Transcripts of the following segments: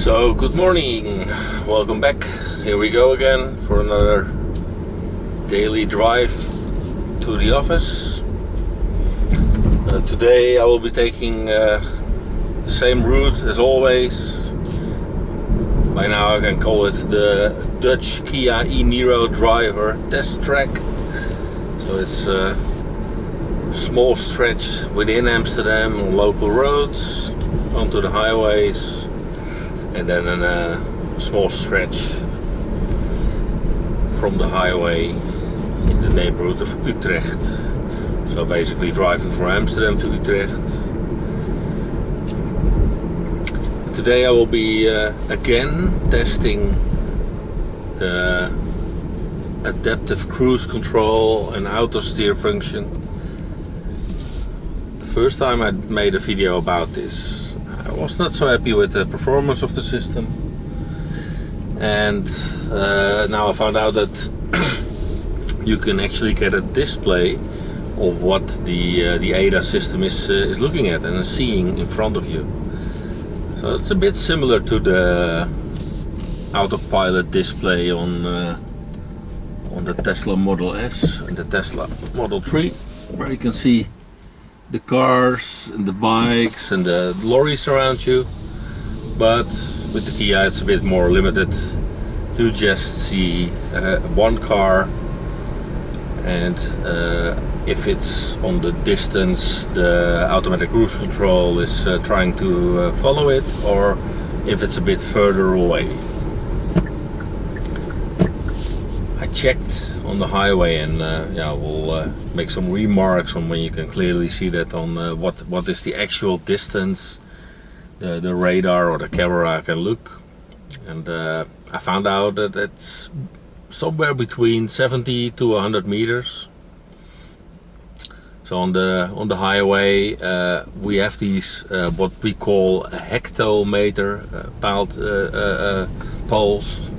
So good morning, welcome back. Here we go again for another daily drive to the office. Today I will be taking the same route as always. By now I can call it the Dutch Kia e-Niro driver test track. So it's a small stretch within Amsterdam on local roads onto the highways, and then a small stretch from the highway in the neighborhood of Utrecht. So basically driving from Amsterdam to Utrecht. Today I will be again testing the adaptive cruise control and auto steer function. The first time I made a video about this, I was not so happy with the performance of the system, and now I found out that you can actually get a display of what the ADAS system is looking at and seeing in front of you. So it's a bit similar to the autopilot display on the Tesla Model S and the Tesla Model 3, where you can see the cars and the bikes and the lorries around you. But with the Kia it's a bit more limited. You just see one car, and if it's on the distance, the automatic cruise control is trying to follow it, or if it's a bit further away. I checked on the highway, and we'll make some remarks on when you can clearly see that on what is the actual distance the radar or the camera can look. And I found out that it's somewhere between 70 to 100 meters. So on the highway we have these what we call a hectometer poles,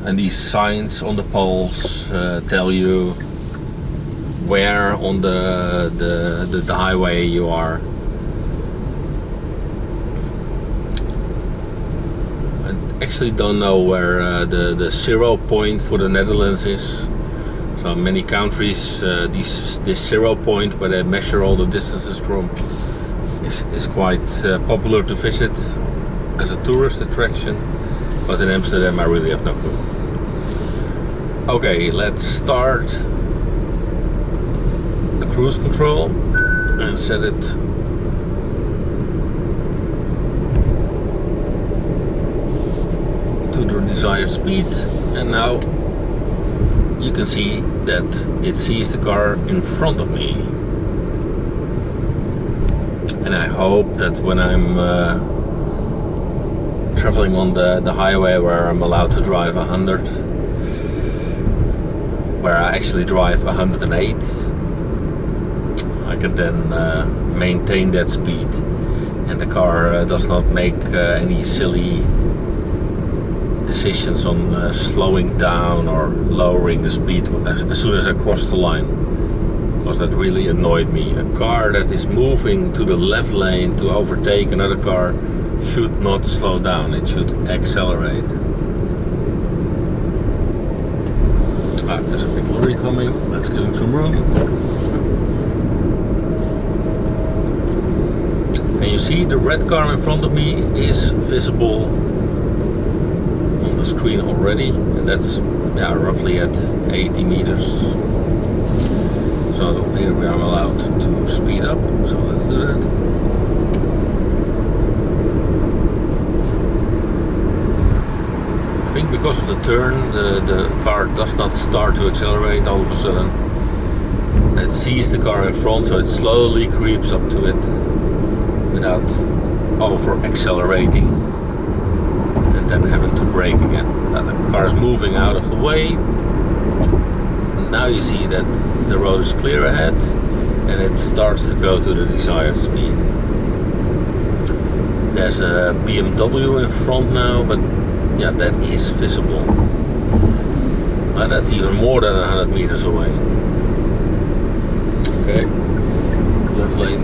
and these signs on the poles tell you where on the highway you are. I actually don't know where the 0 point for the Netherlands is. So in many countries this 0 point where they measure all the distances from is quite popular to visit as a tourist attraction, but in Amsterdam I really have no clue. Okay, let's start the cruise control and set it to the desired speed, and now you can see that it sees the car in front of me. And I hope that when I'm traveling on the highway where I'm allowed to drive 100, where I actually drive 108, I can then maintain that speed, and the car does not make any silly decisions on slowing down or lowering the speed as soon as I cross the line, because that really annoyed me. A car that is moving to the left lane to overtake another car should not slow down, it should accelerate. There's a big lorry coming, let's give him some room. And you see the red car in front of me is visible on the screen already, and that's roughly at 80 meters. So here we are allowed to speed up, so let's do that. I think because of the turn, the car does not start to accelerate all of a sudden. It sees the car in front, so it slowly creeps up to it without over accelerating and then having to brake again. Now the car is moving out of the way. And now you see that the road is clear ahead, and it starts to go to the desired speed. There's a BMW in front now, but yeah, that is visible. That's even more than 100 meters away. Okay, left lane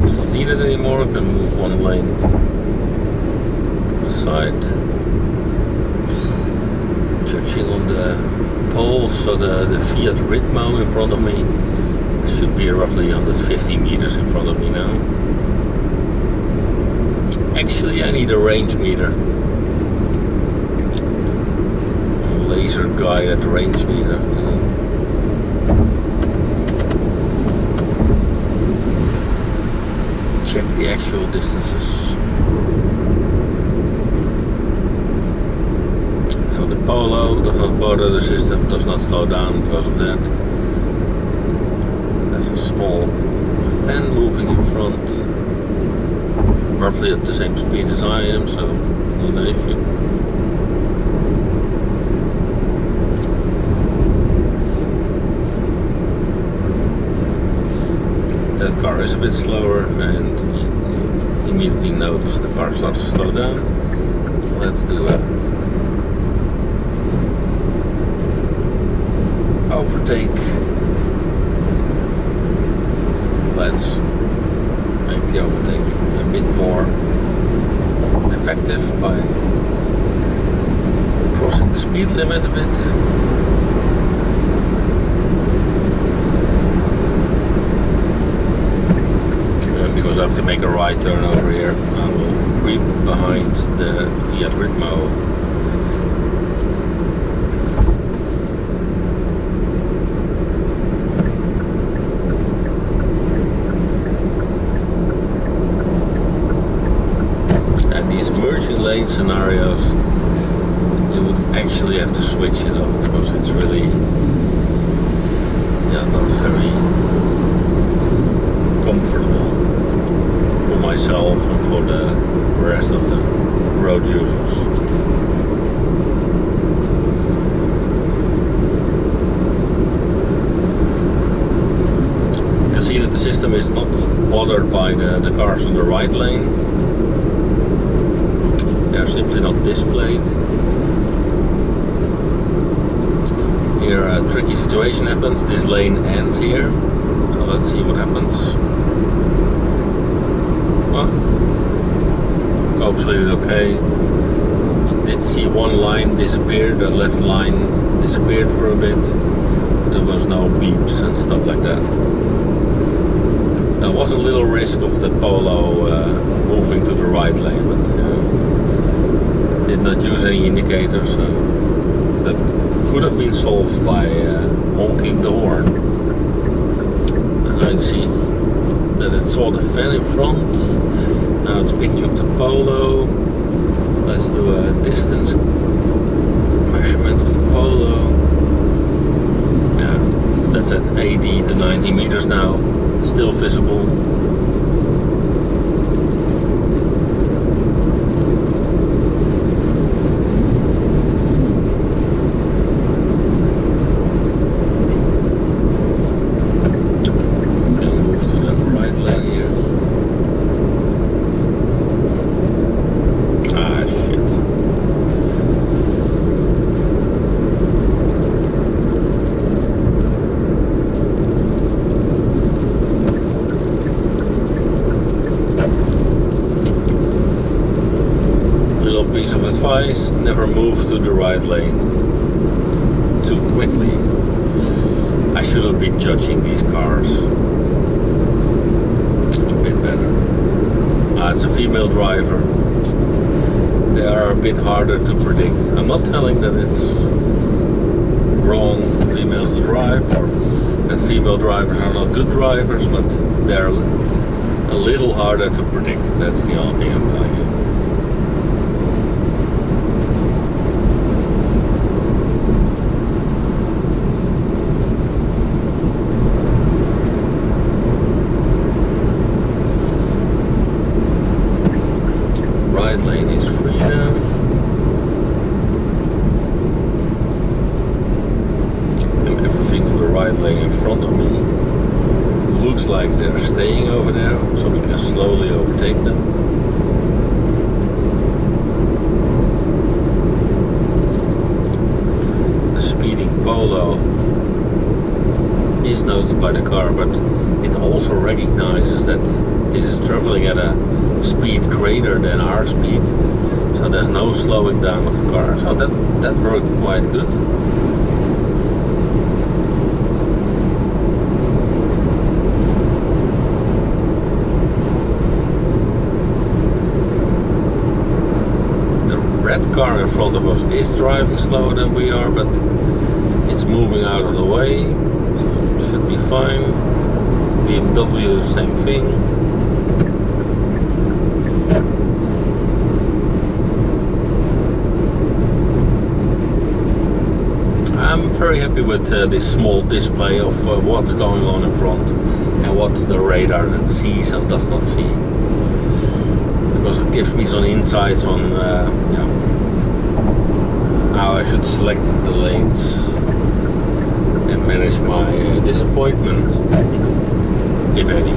is not needed anymore, I can move one lane. side. Judging on the poles, so the Fiat Ritmo in front of me should be roughly 150 meters in front of me now. Actually, I need a range meter. A laser guided range meter. Check the actual distances. So the Polo does not bother the system, does not slow down because of that. There's a small fan moving in front, roughly at the same speed as I am, so not an issue. That car is a bit slower, and you immediately notice the car starts to slow down. Let's do a overtake. Let's make the overtake a bit more effective by crossing the speed limit a bit. Because I have to make a right turn over here, I will creep behind the Fiat Ritmo. Lane scenarios, you would actually have to switch it off because it's really not very comfortable for myself and for the rest of the road users. You can see that the system is not bothered by the cars on the right lane. They are simply not displayed. Here a tricky situation happens. This lane ends here. So let's see what happens. Well, hopefully it's okay. You did see one line disappear. The left line disappeared for a bit. There was no beeps and stuff like that. There was a little risk of the Polo moving to the right lane, but did not use any indicators, so that could have been solved by honking the horn. And now you see that it saw the fan in front. Now it's picking up the Polo. Let's do a distance measurement of the Polo. Yeah, that's at 80 to 90 meters now, still visible. Never move to the right lane too quickly. I should have been judging these cars a bit better. It's a female driver. They are a bit harder to predict. I'm not telling that it's wrong for females to drive or that female drivers are not good drivers, but they're a little harder to predict. That's the only thing I'm telling you. Lane is free now. And everything on the right lane in front of me looks like they're staying over there, so we can slowly overtake them. The speeding Polo is noticed by the car, but it also recognizes that this is traveling at a speed greater than our speed, so there's no slowing down of the car, so that worked quite good. The red car in front of us is driving slower than we are, but it's moving out of the way, so should be fine. BMW, same thing. I'm very happy with this small display of what's going on in front and what the radar sees and does not see, because it gives me some insights on how I should select the lanes and manage my disappointment, if any.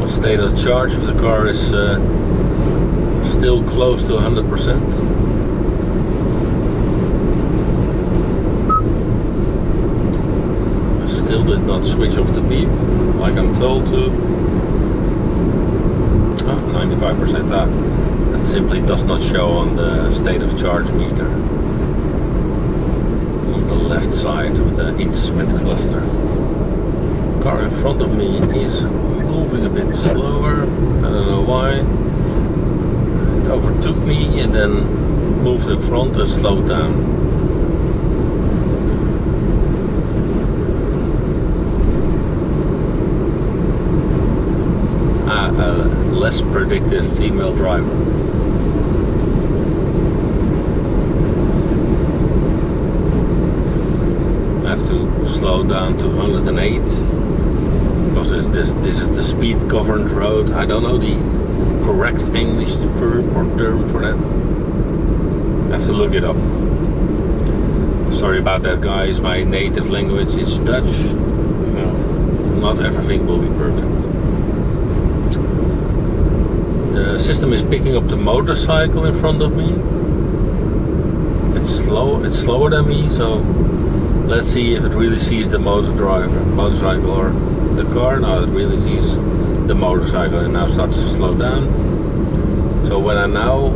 State of charge of the car is still close to 100%. I still did not switch off the beep like I'm told to. 95%. That simply does not show on the state of charge meter on the left side of the instrument cluster. Car in front of me is moving a bit slower. I don't know why. It overtook me and then moved in front and slowed down. A less predictive female driver. I have to slow down to 108. Because this is the speed governed road. I don't know the correct English verb or term for that. I have to look it up. Sorry about that, guys. My native language is Dutch, so not everything will be perfect. The system is picking up the motorcycle in front of me. It's slower than me, so let's see if it really sees the motorcycle or the car. Now it really sees the motorcycle and now starts to slow down. So when I now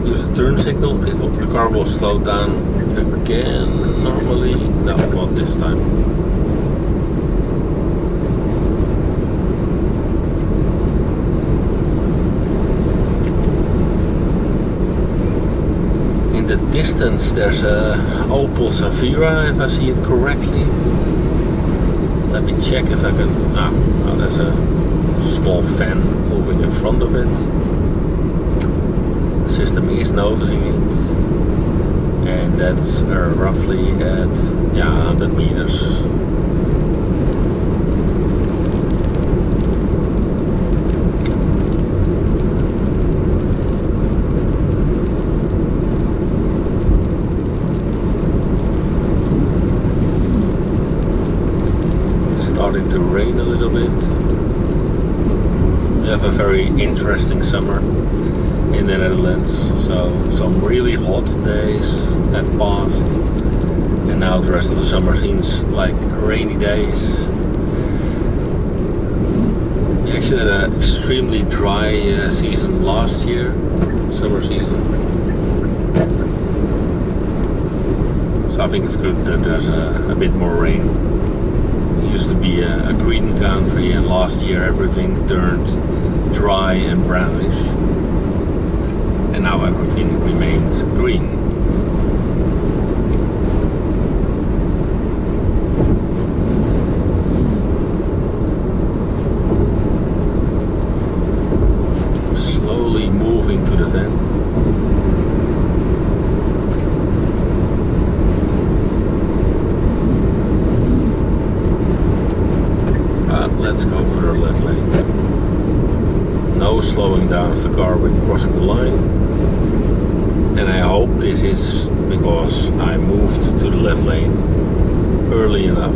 use the turn signal, the car will slow down again normally. No, not this time. In the distance there's a Opel Zafira, if I see it correctly. Let me check if I can. Oh, there's a small fan moving in front of it. The system is noticing it, and that's roughly at 100 meters. Starting to rain a little bit. We have a very interesting summer in the Netherlands, so some really hot days have passed and now the rest of the summer seems like rainy days. We actually had an extremely dry season last year, summer season, so I think it's good that there's a bit more rain. Used to be a green country, and last year everything turned dry and brownish, and now everything remains green. Slowly moving to the van. Let's go for the left lane. No slowing down of the car when crossing the line. And I hope this is because I moved to the left lane early enough.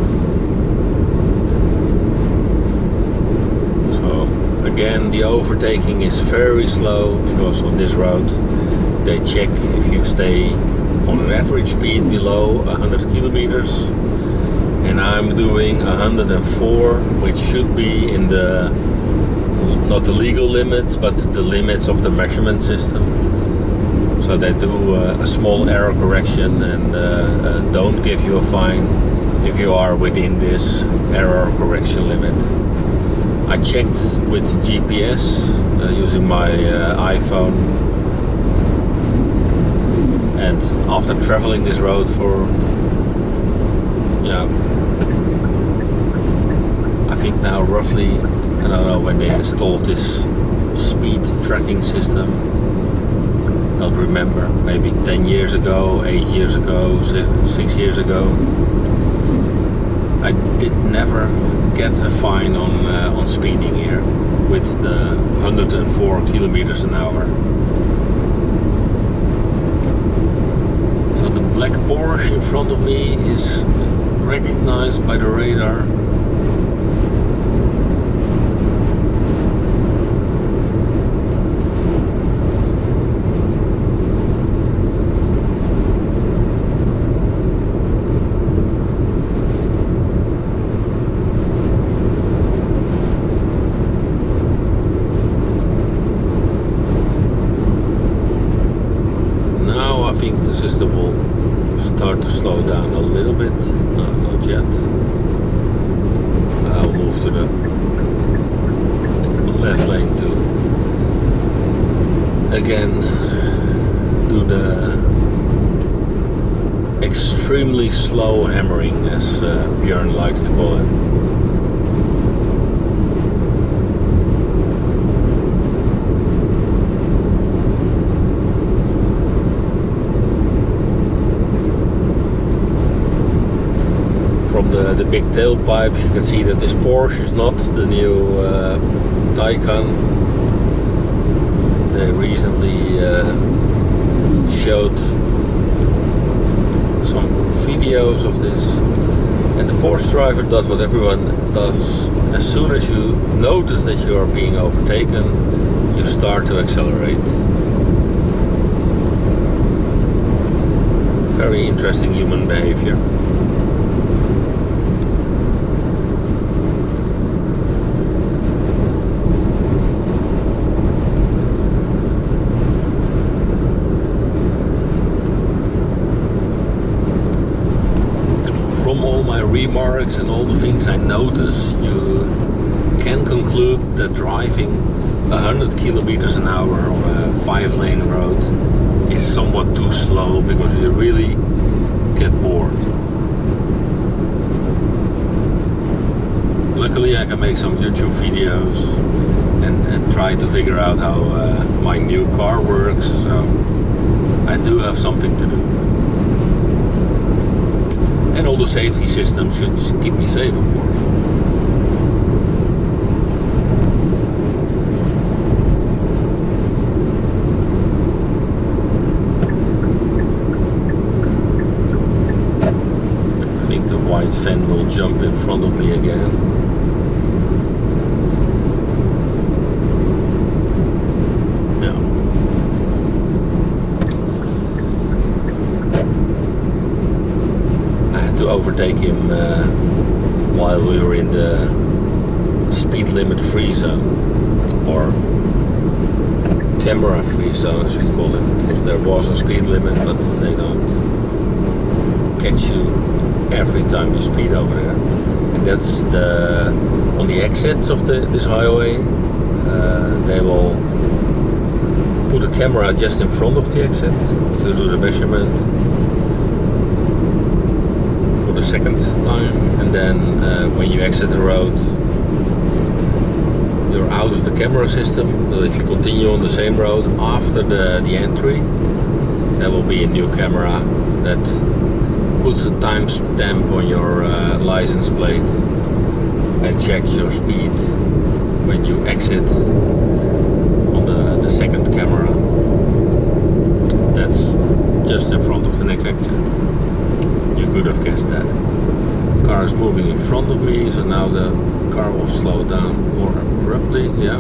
So again, the overtaking is very slow because on this road they check if you stay on an average speed below 100 kilometers, and I'm doing 104, which should be in the, not the legal limits, but the limits of the measurement system. So they do a small error correction and don't give you a fine if you are within this error correction limit. I checked with GPS using my iPhone, and after traveling this road for, I think now roughly, I don't know when they installed this speed tracking system, don't remember, maybe 10 years ago, 8 years ago, 6 years ago. I did never get a fine on speeding here with the 104 kilometers an hour. So the black Porsche in front of me is recognized by the radar. I think the system will start to slow down a little bit. No, not yet. I'll move to the left lane to again do the extremely slow hammering, as Björn likes to call it. From the big tailpipes you can see that this Porsche is not the new Taycan. They recently showed some videos of this, and the Porsche driver does what everyone does. As soon as you notice that you are being overtaken, you start to accelerate. Very interesting human behavior. From all my remarks and all the things I notice, you can conclude that driving 100 kilometers an hour on a 5-lane road is somewhat too slow, because you really get bored. Luckily I can make some YouTube videos and try to figure out how my new car works, so I do have something to do. And all the safety systems should keep me safe, of course. I think the white van will jump in front of me again. To overtake him while we were in the speed limit free zone, or camera free zone as we call it, because there was a speed limit, but they don't catch you every time you speed over there. And that's on the exits of this highway. They will put a camera just in front of the exit to do the measurement the second time, and then when you exit the road, you're out of the camera system. But if you continue on the same road after the entry, there will be a new camera that puts a time stamp on your license plate and checks your speed when you exit on the second camera that's just in front of the next exit. You could have guessed that. car is moving in front of me, so now the car will slow down more abruptly. Yeah,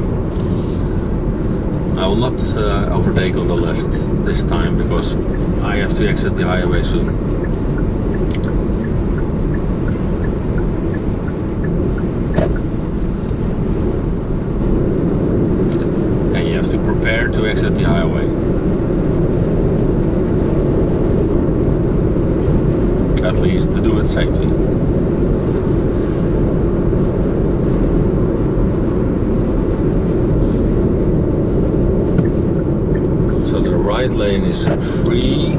I will not overtake on the left this time because I have to exit the highway soon. And you have to prepare to exit the highway. At least to do it safely. So the right lane is free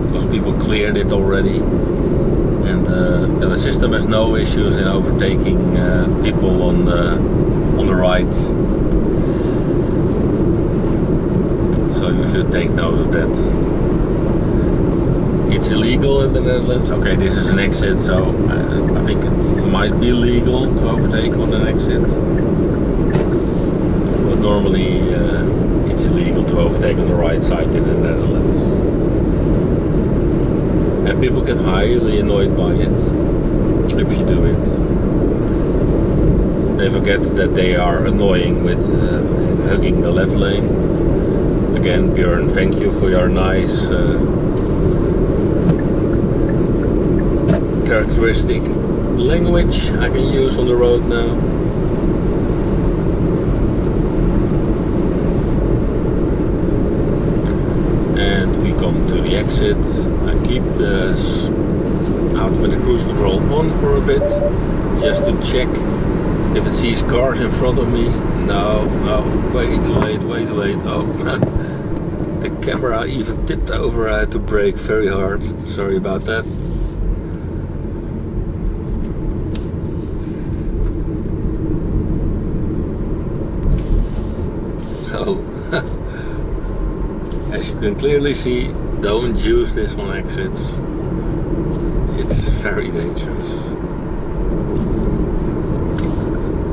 because people cleared it already, and the system has no issues in overtaking people on the right. So you should take note of that. It's illegal in the Netherlands. Okay, this is an exit, so I think it might be legal to overtake on an exit. But normally it's illegal to overtake on the right side in the Netherlands. And people get highly annoyed by it if you do it. They forget that they are annoying with hugging the left lane. Again, Björn, thank you for your nice characteristic language I can use on the road now. And we come to the exit. I keep the automatic cruise control on for a bit just to check if it sees cars in front of me. No, way too late. Oh, the camera even tipped over. I had to brake very hard. Sorry about that. So, as you can clearly see, don't use this on exits. It's very dangerous.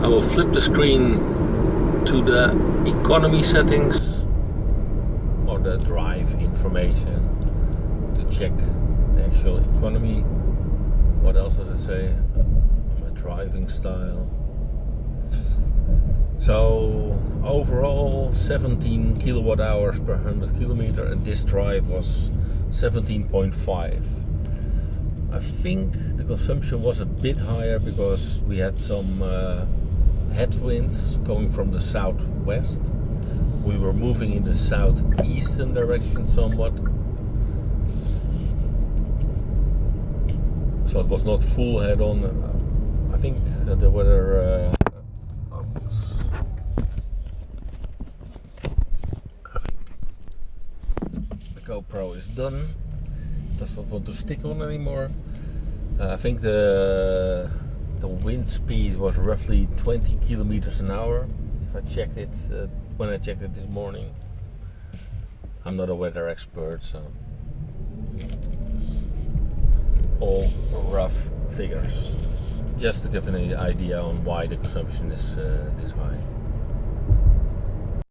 I will flip the screen to the economy settings or the drive information to check the actual economy. What else does it say? My driving style. So overall 17 kilowatt hours per 100 kilometer, and this drive was 17.5. I think the consumption was a bit higher because we had some headwinds coming from the southwest. We were moving in the southeastern direction somewhat, so it was not full head on. I think the weather GoPro is done, does not want to stick on anymore. I think the wind speed was roughly 20 kilometers an hour. If I checked it when I checked it this morning. I'm not a weather expert, so all rough figures, just to give an idea on why the consumption is this high.